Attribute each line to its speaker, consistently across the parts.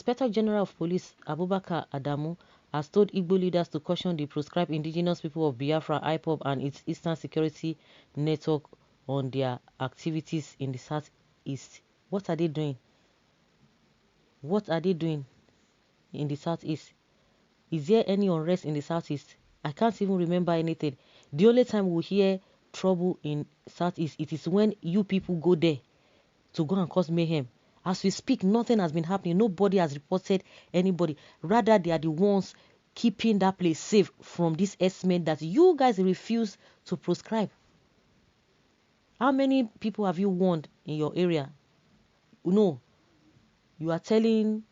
Speaker 1: Inspector General of Police Abubakar Adamu has told Igbo leaders to caution the proscribed indigenous people of Biafra, IPOB, and its Eastern Security Network on their activities in the Southeast. What are they doing? What are they doing in the Southeast? Is there any unrest in the Southeast? I can't even remember anything. The only time we hear trouble in Southeast, it is when you people go there to go and cause mayhem. As we speak, nothing has been happening. Nobody has reported anybody. Rather, they are the ones keeping that place safe from this S-men that you guys refuse to proscribe. How many people have you warned in your area? No. You are telling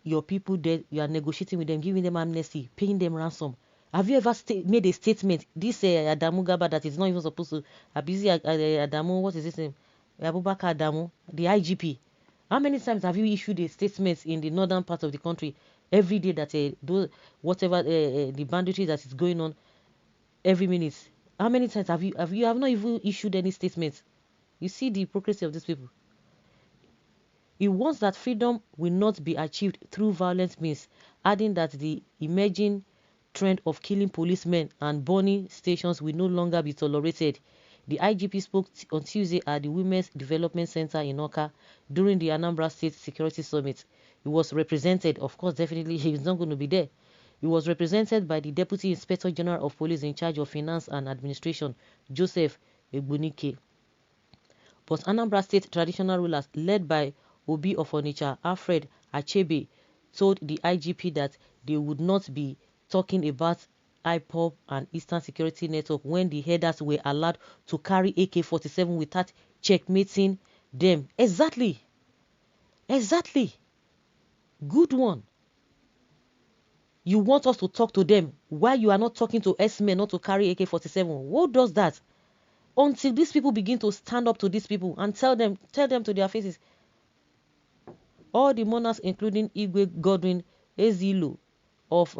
Speaker 1: your people that you are negotiating with them, giving them amnesty, paying them ransom. Have you ever made a statement? This Adamu Gaba that is not even supposed to. Abizi Adamu, what is his name? Abubakar Adamu, the IGP. How many times have you issued a statement in the northern part of the country every day that the banditry that is going on every minute? How many times have you have not even issued any statements? You see the hypocrisy of these people. He wants that freedom will not be achieved through violent means, adding that the emerging trend of killing policemen and burning stations will no longer be tolerated. The IGP spoke on Tuesday at the Women's Development Center in Oka during the Anambra State Security Summit. He was represented, of course, definitely he is not going to be there. He was represented by the Deputy Inspector General of Police in charge of Finance and Administration, Joseph Egbunike. But Anambra State traditional rulers led by Obi of Onitsha, Alfred Achebe, told the IGP that they would not be talking about IPOB and Eastern Security Network when the headers were allowed to carry AK-47 without checkmating them. Exactly. Exactly. Good one. You want us to talk to them while you are not talking to S-men not to carry AK-47. Who does that? Until these people begin to stand up to these people and tell them to their faces. All the monarchs, including Igwe Godwin Ezilu of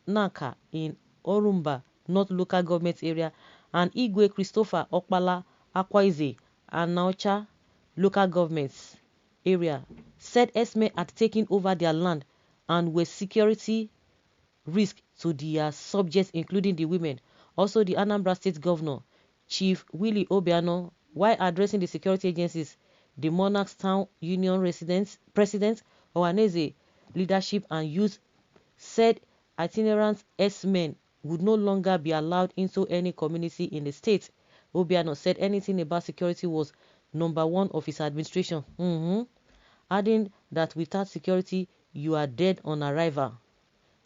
Speaker 1: Naka in Orumba, North Local Government Area, and Igwe Christopher Okpala Akwaize and Naucha Local Governments Area, said Esme had taken over their land and were security risk to their subjects, including the women. Also, the Anambra State Governor, Chief Willie Obiano, while addressing the security agencies, the Monarchs Town Union President, Ohaneze leadership and youth, said itinerant S-men would no longer be allowed into any community in the state. Obiano said anything about security was number one of his administration, adding that without security, you are dead on arrival.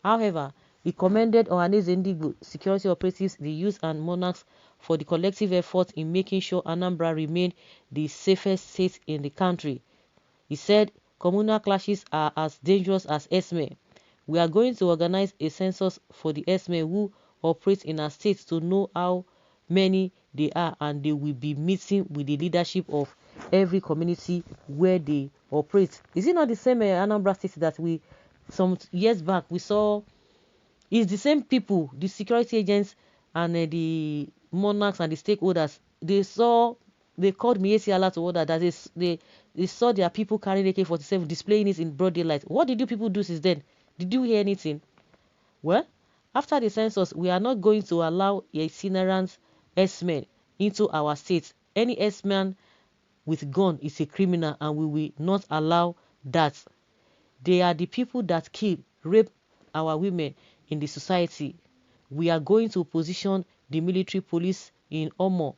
Speaker 1: However, he commended Ohaneze Ndigbo, security operatives, the youth and monarchs for the collective effort in making sure Anambra remained the safest state in the country. He said communal clashes are as dangerous as Esme. We are going to organize a census for the Esme who operate in our state to know how many they are, and they will be meeting with the leadership of every community where they operate. Is it not the same Anambra state that some years back we saw? It's the same people, the security agents and the monarchs and the stakeholders. They called Miesi Allah to order that they saw their people carrying AK-47, displaying it in broad daylight. What did you people do since then? Did you hear anything? Well, after the census, we are not going to allow itinerant S-men into our state. Any S-man with gun is a criminal, and we will not allow that. They are the people that kill, rape our women in the society. We are going to position the military police in Omo,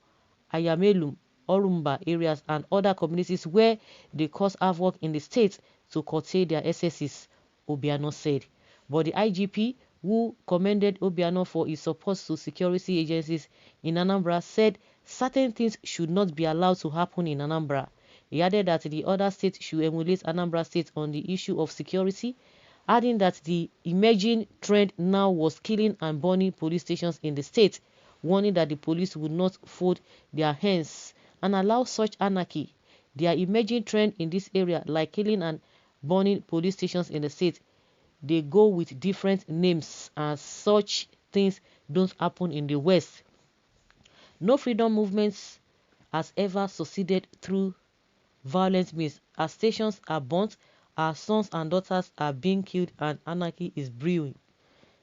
Speaker 1: Ayamelum, Orumba areas and other communities where they cause havoc in the state to curtail their excesses, Obiano said. But the IGP, who commended Obiano for his support to security agencies in Anambra, said certain things should not be allowed to happen in Anambra. He added that the other states should emulate Anambra State on the issue of security, adding that the emerging trend now was killing and burning police stations in the state, warning that the police would not fold their hands and allow such anarchy. Their emerging trend in this area, like killing and burning police stations in the state, they go with different names, and such things don't happen in the West. No freedom movements has ever succeeded through violent means, as stations are burnt Our sons and daughters are being killed and anarchy is brewing.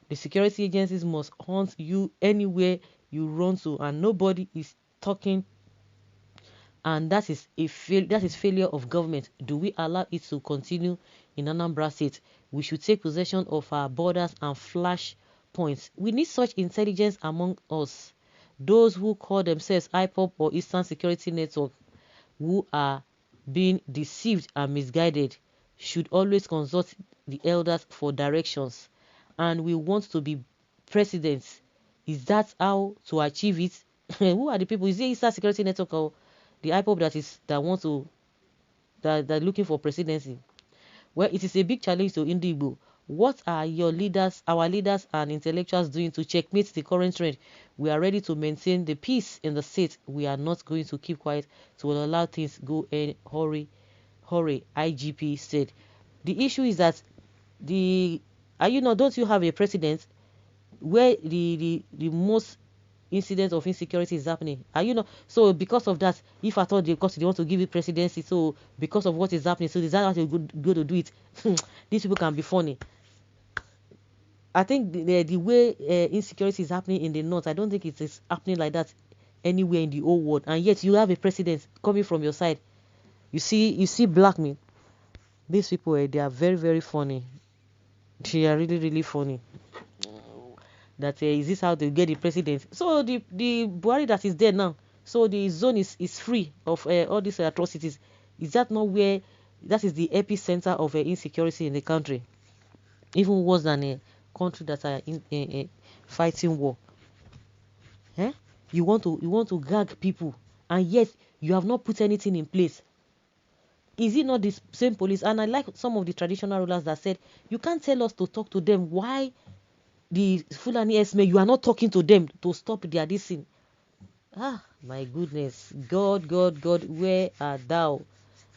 Speaker 1: The security agencies must hunt you anywhere you run to, and nobody is talking, and that is failure of government. Do we allow it to continue in Anambra State? We should take possession of our borders and flash points. We need such intelligence among us. Those who call themselves IPOB or Eastern Security Network, who are being deceived and misguided, should always consult the elders for directions. And we want to be presidents. Is that how to achieve it? Who are the people? Is it Eastern Security Network or the IPOB that looking for presidency? Well, it is a big challenge to Igbo. What are our leaders and intellectuals doing to checkmate the current trend? We are ready to maintain the peace in the state. We are not going to keep quiet to allow things go in hurry, IGP said. The issue is that don't you have a president where the most incident of insecurity is happening? So because of that, if at all because they want to give it presidency, so because of what is happening, so is that how they go to do it? These people can be funny. I think the way insecurity is happening in the north, I don't think it is happening like that anywhere in the whole world. And yet you have a president coming from your side. You see black men. These people, they are very, very funny. They are really, really funny. That is this how they get the president? So the Buhari that is there now, so the zone is free of all these atrocities. Is that not where that is the epicenter of insecurity in the country? Even worse than a country that are in fighting war. Eh? You want to gag people, and yet you have not put anything in place. Is it not the same police? And I like some of the traditional rulers that said, you can't tell us to talk to them. Why the Fulani Esme, you are not talking to them to stop their this thing? Ah, my goodness. God, where are thou?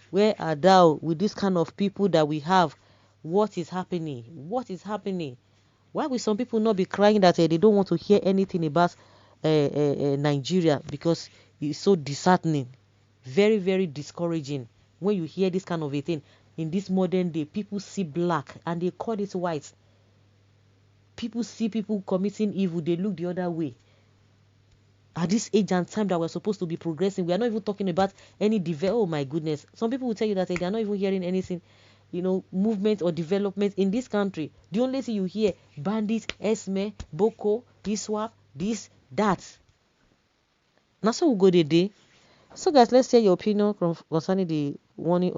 Speaker 1: Where are thou with this kind of people that we have? What is happening? What is happening? Why will some people not be crying that they don't want to hear anything about Nigeria, because it's so disheartening, very, very discouraging when you hear this kind of a thing. In this modern day, people see black and they call it white. People see people committing evil, they look the other way. At this age and time that we're supposed to be progressing, we are not even talking about any oh my goodness. Some people will tell you that they are not even hearing anything, movement or development in this country. The only thing you hear, bandits, Esme, Boko, ISWAP, this, that. Now so we go the day. So guys, let's hear your opinion concerning the warning.